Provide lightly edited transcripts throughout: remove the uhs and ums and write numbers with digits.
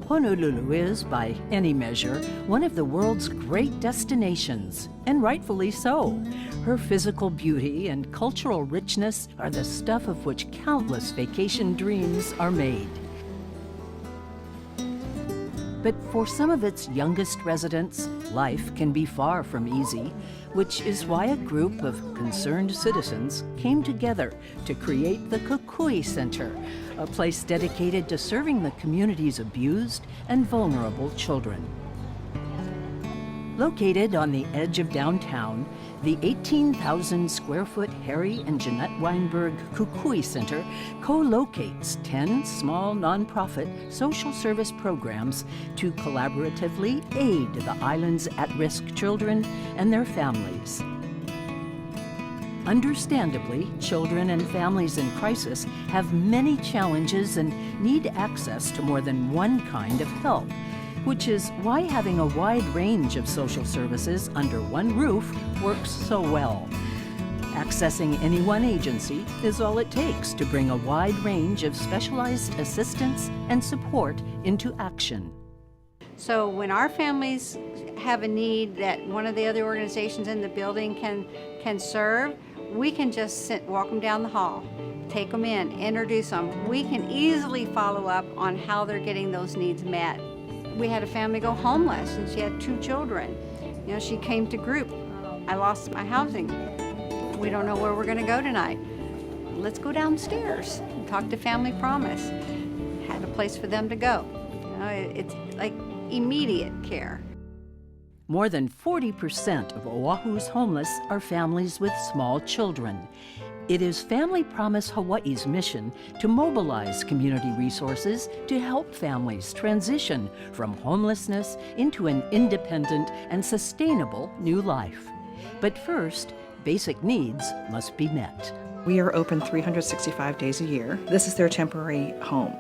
Honolulu is, by any measure, one of the world's great destinations, and rightfully so. Her physical beauty and cultural richness are the stuff of which countless vacation dreams are made. But for some of its youngest residents, life can be far from easy, which is why a group of concerned citizens came together to create the Kukui Center, a place dedicated to serving the community's abused and vulnerable children. Located on the edge of downtown, the 18,000 square foot Harry and Jeanette Weinberg Kukui Center co-locates 10 small nonprofit social service programs to collaboratively aid the island's at-risk children and their families. Understandably, children and families in crisis have many challenges and need access to more than one kind of help, which is why having a wide range of social services under one roof works so well. Accessing any one agency is all it takes to bring a wide range of specialized assistance and support into action. So when our families have a need that one of the other organizations in the building can serve, we can just walk them down the hall, take them in, introduce them. We can easily follow up on how they're getting those needs met. We had a family go homeless and she had 2 children. You know, she came to group. I lost my housing. We don't know where we're gonna go tonight. Let's go downstairs and talk to Family Promise. Had a place for them to go. You know, it's like immediate care. More than 40% of Oahu's homeless are families with small children. It is Family Promise Hawaii's mission to mobilize community resources to help families transition from homelessness into an independent and sustainable new life. But first, basic needs must be met. We are open 365 days a year. This is their temporary home.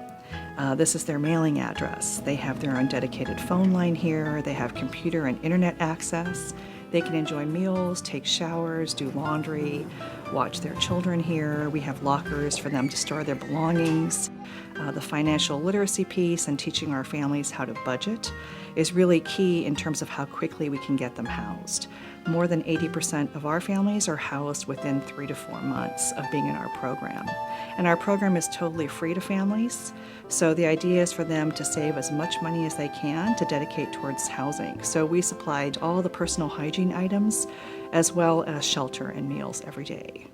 This is their mailing address. They have their own dedicated phone line here. They have computer and internet access. They can enjoy meals, take showers, do laundry, watch their children here. We have lockers for them to store their belongings. The financial literacy piece and teaching our families how to budget is really key in terms of how quickly we can get them housed. More than 80% of our families are housed within 3 to 4 months of being in our program. And our program is totally free to families, so the idea is for them to save as much money as they can to dedicate towards housing. So we supplied all the personal hygiene items as well as shelter and meals every day.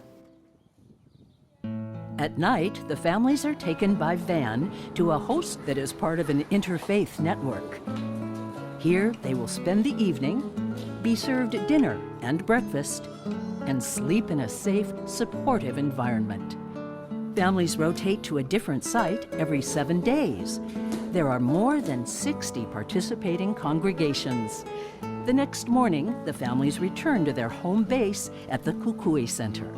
At night, the families are taken by van to a host that is part of an interfaith network. Here, they will spend the evening, be served dinner and breakfast, and sleep in a safe, supportive environment. Families rotate to a different site every 7 days. There are more than 60 participating congregations. The next morning, the families return to their home base at the Kukui Center.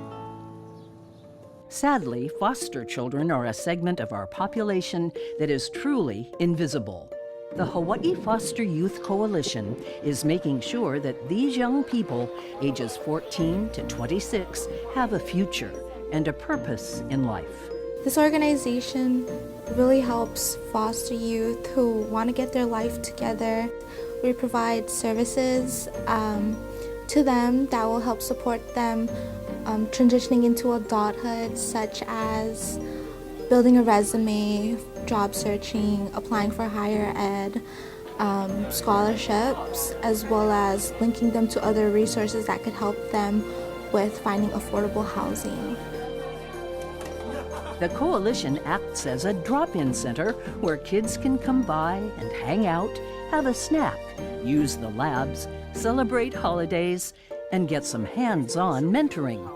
Sadly, foster children are a segment of our population that is truly invisible. The Hawaii Foster Youth Coalition is making sure that these young people, ages 14 to 26, have a future and a purpose in life. This organization really helps foster youth who want to get their life together. We provide services to them that will help support them transitioning into adulthood, such as building a resume, job searching, applying for higher ed, scholarships, as well as linking them to other resources that could help them with finding affordable housing. The coalition acts as a drop-in center where kids can come by and hang out, have a snack, use the labs, celebrate holidays, and get some hands-on mentoring.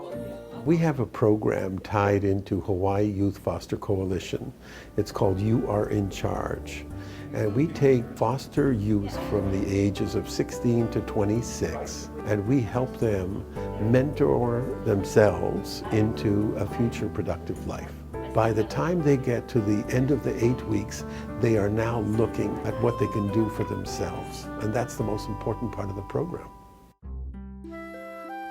We have a program tied into Hawaii Youth Foster Coalition. It's called You Are in Charge. And we take foster youth from the ages of 16 to 26, and we help them mentor themselves into a future productive life. By the time they get to the end of the 8 weeks, they are now looking at what they can do for themselves. And that's the most important part of the program.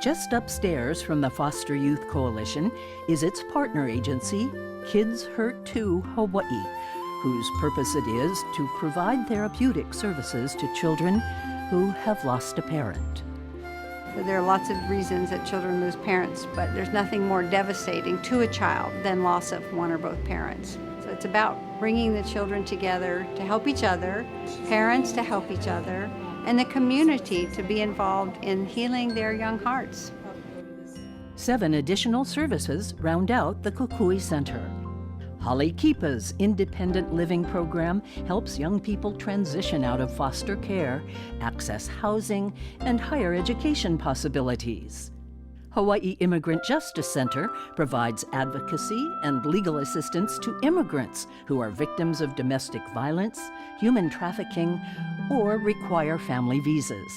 Just upstairs from the Foster Youth Coalition is its partner agency, Kids Hurt 2 Hawaii, whose purpose it is to provide therapeutic services to children who have lost a parent. There are lots of reasons that children lose parents, but there's nothing more devastating to a child than loss of one or both parents. So it's about bringing the children together to help each other, parents to help each other, and the community to be involved in healing their young hearts. 7 additional services round out the Kukui Center. Hale Kipa's independent living program helps young people transition out of foster care, access housing, and higher education possibilities. Hawaii Immigrant Justice Center provides advocacy and legal assistance to immigrants who are victims of domestic violence, human trafficking, or require family visas.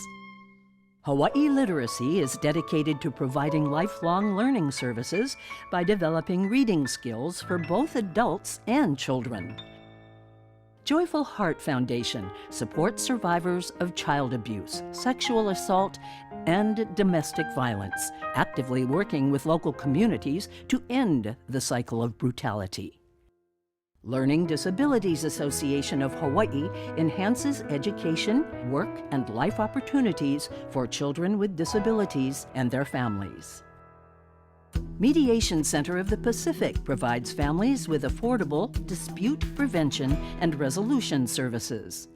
Hawaii Literacy is dedicated to providing lifelong learning services by developing reading skills for both adults and children. Joyful Heart Foundation supports survivors of child abuse, sexual assault, and domestic violence, actively working with local communities to end the cycle of brutality. Learning Disabilities Association of Hawaii enhances education, work, and life opportunities for children with disabilities and their families. Mediation Center of the Pacific provides families with affordable dispute prevention and resolution services.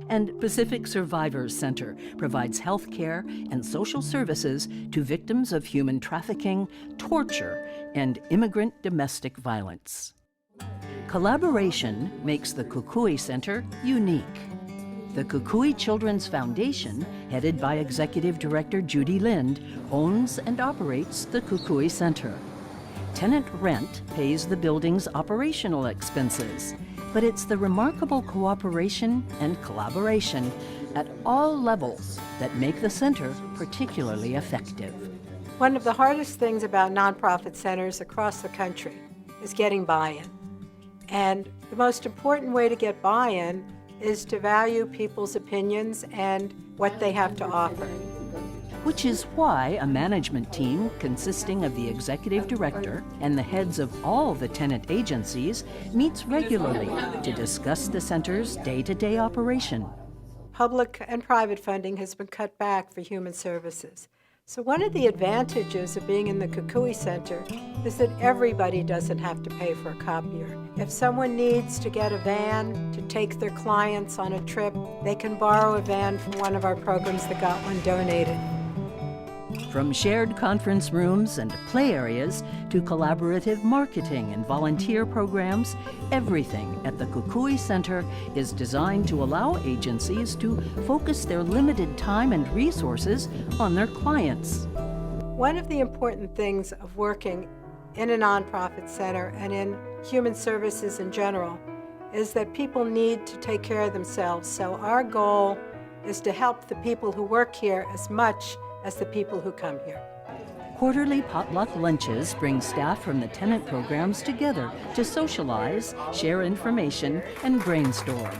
And Pacific Survivors Center provides health care and social services to victims of human trafficking, torture, and immigrant domestic violence. Collaboration makes the Kukui Center unique. The Kukui Children's Foundation, headed by Executive Director Judy Lind, owns and operates the Kukui Center. Tenant rent pays the building's operational expenses, but it's the remarkable cooperation and collaboration at all levels that make the center particularly effective. One of the hardest things about nonprofit centers across the country is getting buy-in. And the most important way to get buy-in is to value people's opinions and what they have to offer. Which is why a management team consisting of the executive director and the heads of all the tenant agencies meets regularly to discuss the center's day-to-day operation. Public and private funding has been cut back for human services. So one of the advantages of being in the Kukui Center is that everybody doesn't have to pay for a copier. If someone needs to get a van to take their clients on a trip, they can borrow a van from one of our programs that got one donated. From shared conference rooms and play areas to collaborative marketing and volunteer programs, everything at the Kukui Center is designed to allow agencies to focus their limited time and resources on their clients. One of the important things of working in a nonprofit center and in human services in general is that people need to take care of themselves. So our goal is to help the people who work here as much as the people who come here. Quarterly potluck lunches bring staff from the tenant programs together to socialize, share information, and brainstorm.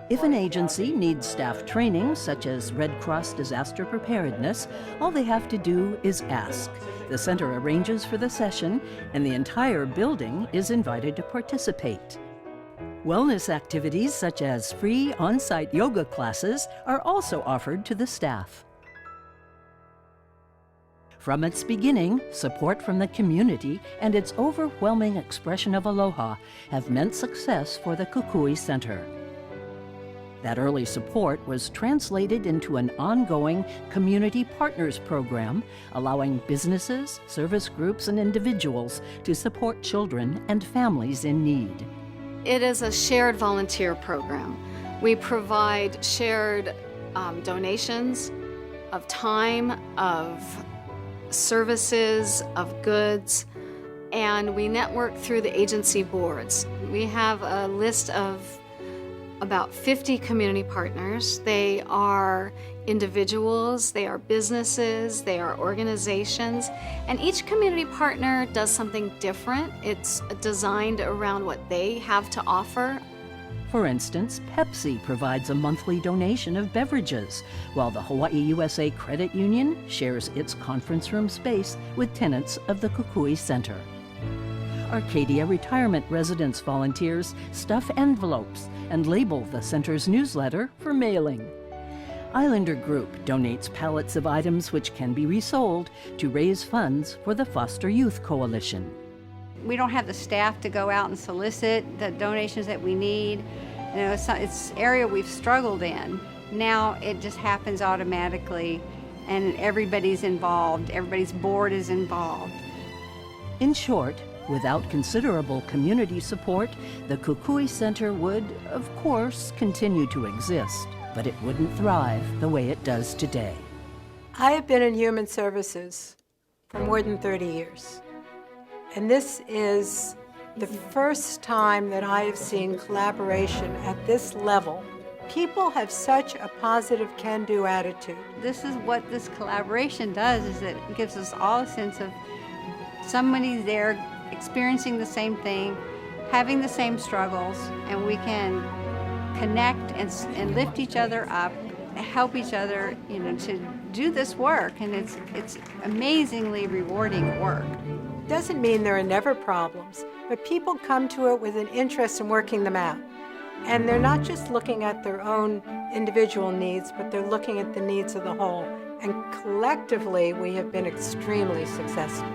If an agency needs staff training, such as Red Cross disaster preparedness, all they have to do is ask. The center arranges for the session, and the entire building is invited to participate. Wellness activities such as free on-site yoga classes are also offered to the staff. From its beginning, support from the community and its overwhelming expression of aloha have meant success for the Kukui Center. That early support was translated into an ongoing Community Partners program, allowing businesses, service groups, and individuals to support children and families in need. It is a shared volunteer program. We provide shared donations of time, of services, of goods, and we network through the agency boards. We have a list of about 50 community partners. They are individuals, they are businesses, they are organizations, and each community partner does something different. It's designed around what they have to offer. For instance, Pepsi provides a monthly donation of beverages, while the Hawaii USA Credit Union shares its conference room space with tenants of the Kukui Center. Arcadia Retirement Residence volunteers stuff envelopes and label the center's newsletter for mailing. Islander Group donates pallets of items which can be resold to raise funds for the Foster Youth Coalition. We don't have the staff to go out and solicit the donations that we need. You know, it's an area we've struggled in. Now it just happens automatically, and everybody's involved. Everybody's board is involved. In short, without considerable community support, the Kukui Center would, of course, continue to exist, but it wouldn't thrive the way it does today. I have been in human services for more than 30 years. And this is the first time that I have seen collaboration at this level. People have such a positive can-do attitude. This is what this collaboration does, is it gives us all a sense of somebody's there experiencing the same thing, having the same struggles, and we can connect and lift each other up, help each other, you know, to do this work, and it's amazingly rewarding work. Doesn't mean there are never problems, but people come to it with an interest in working them out. And they're not just looking at their own individual needs, but they're looking at the needs of the whole. And collectively, we have been extremely successful.